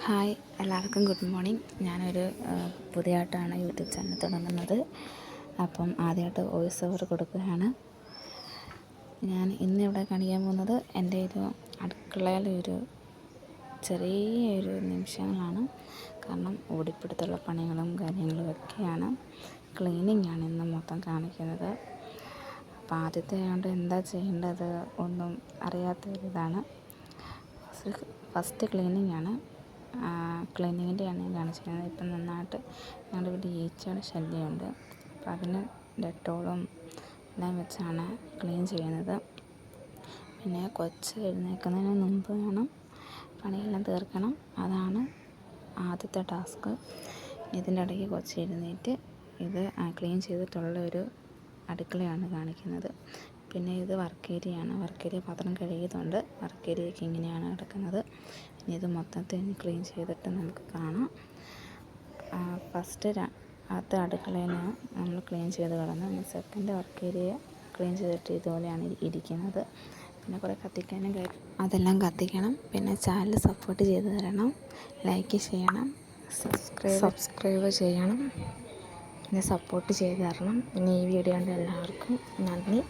Hi, എല്ലാവർക്കും good morning. ഞാനൊരു പുതിയതായിട്ടാണ് YouTube channel തുടങ്ങുന്നത്. അപ്പം ആദ്യമായിട്ട് വോയിസ് ഓവർ കൊടുക്കുകയാണ്. ഞാൻ ഇന്നിവിടെ കാണിക്കാൻ പോകുന്നത് എൻ്റെ ഒരു അടുക്കളയിലെ ഒരു ചെറിയൊരു നിമിഷങ്ങളാണ്. കാരണം ഓടിപ്പിടുത്തുള്ള പണികളും കാര്യങ്ങളും ഒക്കെയാണ്. ക്ലീനിങ് ആണ് ഇന്ന് മൊത്തം കാണിക്കുന്നത്. അപ്പോൾ ആദ്യത്തെ ആയതുകൊണ്ട് എന്താ ചെയ്യേണ്ടത് ഒന്നും അറിയാത്തൊരിതാണ്. ഫസ്റ്റ് ക്ലീനിങ് ആണ്. ക്ലീനിങ്ങിൻ്റെയാണ് ഞാൻ കാണിച്ചിരിക്കുന്നത്. ഇപ്പം നന്നായിട്ട് ഞങ്ങളുടെ വീട്ടിൽ ഈച്ചയുടെ ശല്യമുണ്ട്. അപ്പം അതിന് ഡെറ്റോളും എല്ലാം വെച്ചാണ് ക്ലീൻ ചെയ്യുന്നത്. പിന്നെ കൊച്ച് എഴുന്നേൽക്കുന്നതിന് മുമ്പ് വേണം പണിയെല്ലാം തീർക്കണം. അതാണ് ആദ്യത്തെ ടാസ്ക്. ഇതിൻ്റെ ഇടയ്ക്ക് കൊച്ച് എഴുന്നേറ്റ് ഇത് ക്ലീൻ ചെയ്തിട്ടുള്ള ഒരു അടുക്കളയാണ് കാണിക്കുന്നത്. പിന്നെ ഇത് വർക്ക് ഏരിയയാണ്. വർക്ക് ഏരിയ പാത്രം കഴുകിയതുകൊണ്ട് വർക്ക് ഏരിയയ്ക്ക് ഇങ്ങനെയാണ് കിടക്കുന്നത്. ഇനി ഇത് മൊത്തത്തിൽ ക്ലീൻ ചെയ്തിട്ട് നമുക്ക് കാണാം. ഫസ്റ്റ് ആദ്യത്തെ അടുക്കളയിലാണ് നമ്മൾ ക്ലീൻ ചെയ്ത് കളഞ്ഞു. ഇനി സെക്കൻഡ് വർക്ക് ഏരിയ ക്ലീൻ ചെയ്തിട്ട് ഇതുപോലെയാണ് ഇരിക്കുന്നത്. പിന്നെ കുറേ കത്തിക്കാനും അതെല്ലാം കത്തിക്കണം. പിന്നെ ചാനൽ സപ്പോർട്ട് ചെയ്ത് തരണം, ലൈക്ക് ചെയ്യണം, സബ്സ്ക്രൈബ് ചെയ്യണം, പിന്നെ സപ്പോർട്ട് ചെയ്ത് തരണം. പിന്നെ ഈ വീഡിയോ കണ്ട എല്ലാവർക്കും നന്ദി.